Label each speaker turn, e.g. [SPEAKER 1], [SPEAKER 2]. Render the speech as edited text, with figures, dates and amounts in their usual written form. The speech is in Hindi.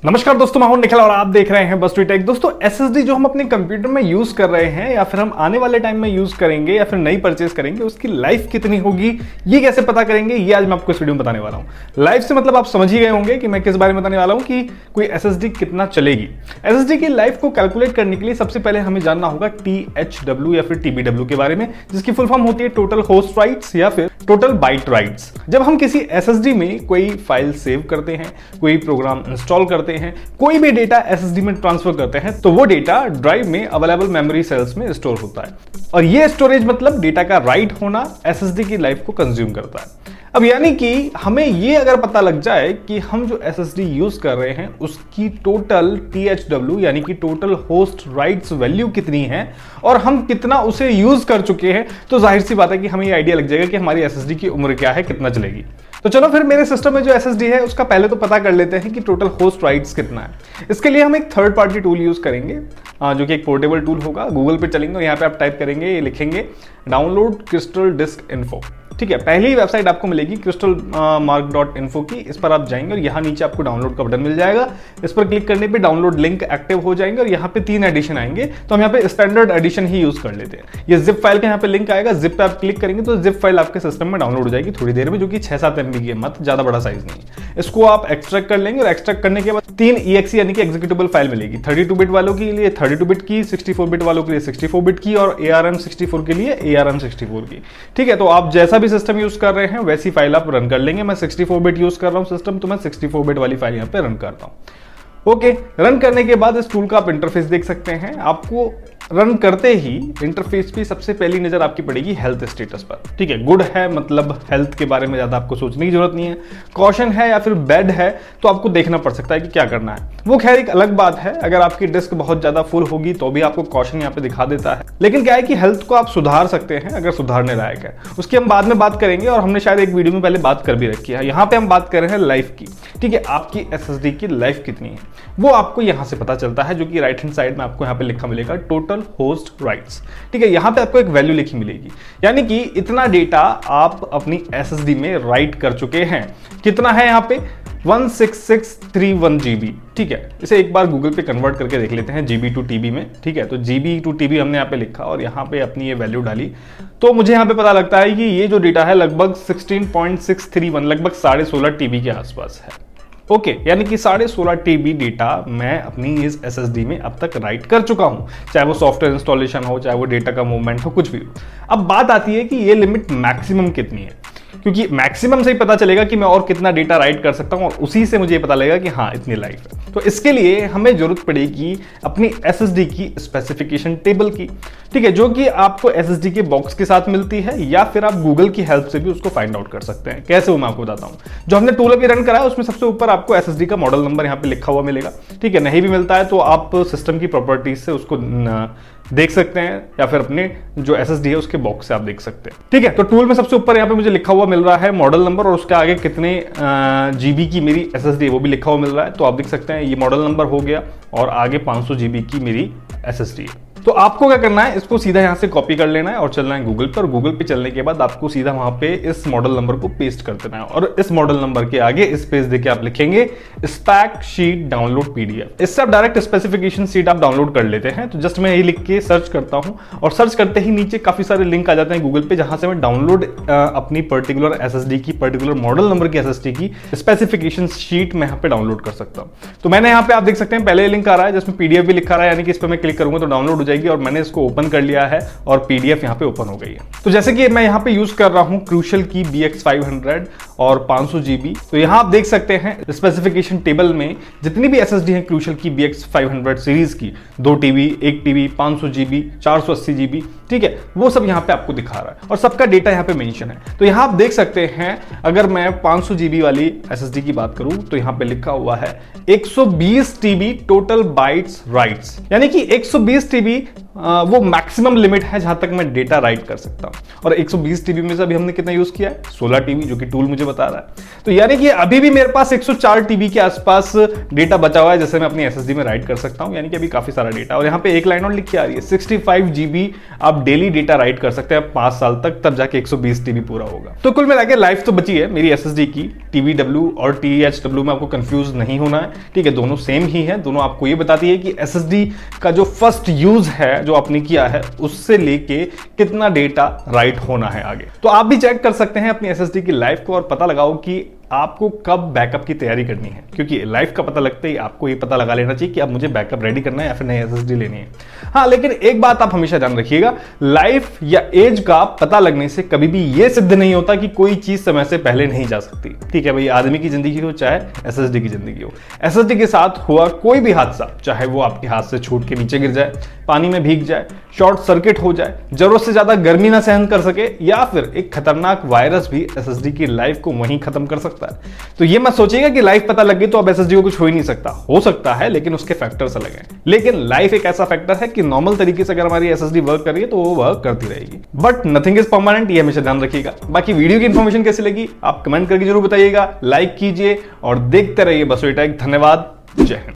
[SPEAKER 1] नमस्कार दोस्तों, मैं हूं निखिल और आप देख रहे हैं बस टेक। दोस्तों एसएसडी जो हम अपने कंप्यूटर में यूज कर रहे हैं या फिर हम आने वाले टाइम में यूज करेंगे या फिर नई परचेज करेंगे, उसकी लाइफ कितनी होगी, ये कैसे पता करेंगे, ये आज मैं आपको इस वीडियो में बताने वाला हूं। लाइफ से मतलब आप समझ ही गए होंगे कि मैं किस बारे में बताने वाला हूं कि कोई एसएसडी कितना चलेगी। एसएसडी की लाइफ को कैलकुलेट करने के लिए सबसे पहले हमें जानना होगा THW या फिर TBW के बारे में, जिसकी फुल फॉर्म होती है टोटल होस्ट राइट्स या फिर टोटल बाइट राइट्स। जब हम किसी एसएसडी में कोई फाइल सेव करते हैं, कोई प्रोग्राम इंस्टॉल करते हैं, कोई भी डेटा एसएसडी में ट्रांसफर करते हैं, तो वो डेटा ड्राइव में अवेलेबल मेमोरी सेल्स में स्टोर होता है और ये स्टोरेज मतलब डेटा का राइट होना एसएसडी की लाइफ को कंज्यूम करता है। अब यानी कि हमें ये अगर पता लग जाए कि हम जो एसएसडी यूज कर रहे हैं उसकी टोटल THW यानी कि टोटल होस्ट राइट्स वैल्यू कितनी है और हम कितना उसे यूज कर चुके हैं, तो जाहिर सी बात है कि हमें ये आइडिया लग जाएगा कि हमारी एसएसडी की उम्र क्या है, कितना चलेगी। तो चलो फिर मेरे सिस्टम में जो एसएसडी है उसका पहले तो पता कर लेते हैं कि टोटल होस्ट राइट्स कितना है। इसके लिए हम एक थर्ड पार्टी टूल यूज करेंगे जो कि एक पोर्टेबल टूल होगा। गूगल पे चलेंगे और यहाँ पे आप टाइप करेंगे, ये लिखेंगे डाउनलोड क्रिस्टल डिस्क इन्फो। ठीक है, पहली वेबसाइट आपको मिलेगी crystalmark.info की। इस पर आप जाएंगे और यहाँ नीचे आपको डाउनलोड का बटन मिल जाएगा। इस पर क्लिक करने पे डाउनलोड लिंक एक्टिव हो जाएंगे और यहाँ पे 3 एडिशन आएंगे, तो हम यहाँ पे स्टैंडर्ड एडिशन ही यूज कर लेते हैं। ये जिप फाइल का यहाँ पे लिंक आएगा, जिप पे आप क्लिक करेंगे तो जिप फाइल आपके सिस्टम में डाउनलोड हो जाएगी थोड़ी देर में, जो कि 6-7 MB की है, मत ज्यादा बड़ा साइज नहीं। इसको आप एक्सट्रैक्ट कर लेंगे और एक्सट्रैक्ट करने के बाद 3 EXE यानी कि एग्जीक्यूटेबल फाइल मिलेगी। 32 बिट वालों के लिए 32 बिट की, 64 बिट वालों के लिए 64 बिट की और ARM64 के लिए ARM64 की। ठीक है, तो आप जैसा भी सिस्टम यूज कर रहे हैं वैसी फाइल आप रन कर लेंगे। मैं 64 बिट यूज कर रहा हूं सिस्टम, तो मैं 64 बिट वाली फाइल यहां पे रन करता हूं। ओके, रन करने के बाद इस टूल का आप इंटरफेस देख सकते हैं। आपको रन करते ही इंटरफेस पे सबसे पहली नजर आपकी पड़ेगी हेल्थ स्टेटस पर। ठीक है, गुड है मतलब हेल्थ के बारे में ज्यादा आपको सोचने की जरूरत नहीं है। कॉशन है या फिर बैड है तो आपको देखना पड़ सकता है कि क्या करना है। वो खैर एक अलग बात है, अगर आपकी डिस्क बहुत ज्यादा फुल होगी तो भी आपको कॉशन यहाँ पे दिखा देता है। लेकिन क्या है कि हेल्थ को आप सुधार सकते हैं अगर सुधारने लायक है। उसकी हम बाद में बात करेंगे और हमने शायद एक वीडियो में पहले बात कर भी रखी है। यहाँ पे हम बात कर रहे हैं लाइफ की। ठीक है, आपकी एसएसडी की लाइफ कितनी है वो आपको यहाँ से पता चलता है, जो कि राइट हैंड साइड में आपको यहाँ पे लिखा मिलेगा टोटल होस्ट राइट्स। ठीक है, यहाँ पे आपको एक वैल्यू लिखी मिलेगी, यानी कि इतना डेटा आप अपनी एसएसडी में राइट कर चुके हैं। कितना है यहाँ पे 16631 GB। ठीक है, इसे एक बार गूगल पे कन्वर्ट करके देख लेते हैं GB to TB में। ठीक है, तो GB to TB हमने यहाँ पे लिखा और यहाँ पे अपनी ये वैल्यू डाली, तो मुझे यहाँ पे पता लगता है कि ये जो डेटा है लगभग 16.631 लगभग 16.5 TB के आसपास है। ओके, यानी कि 16.5 TB डेटा मैं अपनी इस एसएसडी में अब तक राइट कर चुका हूं, चाहे वो सॉफ्टवेयर इंस्टॉलेशन हो, चाहे वो डेटा का मूवमेंट हो, कुछ भी हो। अब बात आती है कि ये लिमिट मैक्सिमम कितनी है, क्योंकि मैक्सिमम से ही पता चलेगा कि मैं और कितना डेटा राइट कर सकता हूं और उसी से मुझे पता लगेगा कि हाँ इतनी लाइफ है। तो इसके लिए हमें जरूरत पड़ेगी अपनी एसएसडी की स्पेसिफिकेशन टेबल की। ठीक है, जो कि आपको एसएसडी के बॉक्स के साथ मिलती है या फिर आप गूगल की हेल्प से भी उसको फाइंड आउट कर सकते हैं। कैसे वो मैं आपको बताता हूं। जो हमने टूल अभी रन करा है उसमें सबसे ऊपर आपको एसएसडी का मॉडल नंबर यहाँ पे लिखा हुआ मिलेगा। ठीक है, नहीं भी मिलता है तो आप सिस्टम की प्रॉपर्टीज से उसको देख सकते हैं या फिर अपने जो एसएसडी है उसके बॉक्स से आप देख सकते हैं। ठीक है, तो टूल में सबसे ऊपर यहाँ पे मुझे लिखा हुआ मिल रहा है मॉडल नंबर और उसके आगे कितने GB की मेरी एसएसडी है वो भी लिखा हुआ मिल रहा है। तो आप देख सकते हैं ये मॉडल नंबर हो गया और आगे 500 GB की मेरी एसएसडी है। तो आपको क्या करना है, इसको सीधा यहाँ से कॉपी कर लेना है और चलना है गूगल पर। गूगल पे चलने के बाद आपको सीधा वहां पे इस मॉडल नंबर को पेस्ट कर देना है और इस मॉडल नंबर के आगे स्पेस देके आप लिखेंगे स्पैक शीट डाउनलोड PDF। इससे आप डायरेक्ट स्पेसिफिकेशन शीट आप डाउनलोड कर लेते हैं। तो जस्ट मैं यही लिख के सर्च करता हूं और सर्च करते ही नीचे काफी सारे लिंक आ जाते हैं गूगल पे, जहां से मैं डाउनलोड अपनी पर्टिकुलर एसएसडी की पर्टिकुलर मॉडल नंबर की एसएसडी की स्पेसिफिकेशन शीट मैं यहाँ पे डाउनलोड कर सकता हूँ। तो मैंने यहाँ पे आप देख सकते हैं पहले लिंक आ रहा है जिसमें PDF भी लिखा रहा है, यानी कि इस पर मैं क्लिक करूंगा तो डाउनलोड हो जाएगी और मैंने इसको ओपन कर लिया है और PDF यहाँ पे ओपन हो गई है। तो जैसे कि मैं यहाँ पे यूज कर रहा हूँ क्रूशल की BX500 और 500 GB। तो यहाँ आप देख सकते हैं स्पेसिफिकेशन टेबल में जितनी भी एसएसडी है क्रूशल की BX500 सीरीज की, 2 TB, 1 TB, 500 GB, 480 GB, ठीक है, वो सब यहाँ पे आपको दिखा रहा है और सबका डेटा यहाँ पे मेंशन है। तो यहाँ आप देख सकते हैं अगर मैं 500 GB वाली एसएसडी की बात करूं तो यहाँ पे लिखा हुआ है 120 TB टोटल बाइट्स राइट्स, यानी कि 120 TB वो मैक्सिमम लिमिट है जहां तक मैं डेटा राइट कर सकता हूं। और 120 टीबी में से अभी हमने कितना यूज किया है, 16 टीबी, जो कि टूल मुझे बता रहा है। तो यानी कि अभी भी मेरे पास 104 टीबी के आसपास डेटा बचा हुआ है, जैसे मैं अपनी एसएसडी में राइट कर सकता हूं। यानी कि अभी काफी सारा डेटा। और यहाँ पे एक लाइन और लिखी आ रही है, 65 जीबी आप डेली डेटा राइट कर सकते हैं 5 साल तक, तब जाके 120 टीबी पूरा होगा। तो कुल मिला के लाइफ तो बची है मेरी एसएसडी की। टीबीडब्ल्यू और टीएचडब्ल्यू में आपको कंफ्यूज नहीं होना है, ठीक है, दोनों सेम ही है। दोनों आपको ये बताती है कि एसएसडी का जो फर्स्ट यूज है जो आपने किया है उससे लेके कितना डेटा राइट होना है आगे। तो आप भी चेक कर सकते हैं अपनी एसएसडी की लाइफ को और पता लगाओ कि आपको कब बैकअप की तैयारी करनी है, क्योंकि लाइफ का पता लगते ही आपको ये पता लगा लेना चाहिए कि अब मुझे बैकअप रेडी करना है या फिर नई एसएसडी लेनी है। हाँ, लेकिन एक बात आप हमेशा ध्यान रखिएगा, लाइफ या एज का पता लगने से कभी भी ये सिद्ध नहीं होता कि कोई चीज समय से पहले नहीं जा सकती। ठीक है भाई, आदमी की जिंदगी हो चाहे एसएसडी की जिंदगी हो, एसएसडी के साथ हुआ कोई भी हादसा, चाहे वो आपके हाथ से छूट के नीचे गिर जाए, पानी में भीग जाए, शॉर्ट सर्किट हो जाए, जरूरत से ज्यादा गर्मी ना सहन कर सके, या फिर एक खतरनाक वायरस भी एसएसडी की लाइफ को वहीं खत्म कर सकता है। तो ये मत सोचिएगा कि लाइफ पता लग गई तो अब एसएसडी को कुछ हो ही नहीं सकता। हो सकता है, लेकिन उसके फैक्टर्स अलग हैं। लेकिन लाइफ एक ऐसा फैक्टर है कि नॉर्मल तरीके से अगर हमारी एसएसडी वर्क कर रही है तो वो वर्क करती रहेगी। बट नथिंग इज परमानेंट, ये हमेशा ध्यान रखिएगा। बाकी वीडियो की इंफॉर्मेशन कैसी लगी आप कमेंट करके जरूर बताइएगा, लाइक कीजिए और देखते रहिए बसोई टेक। धन्यवाद, जय हिंद।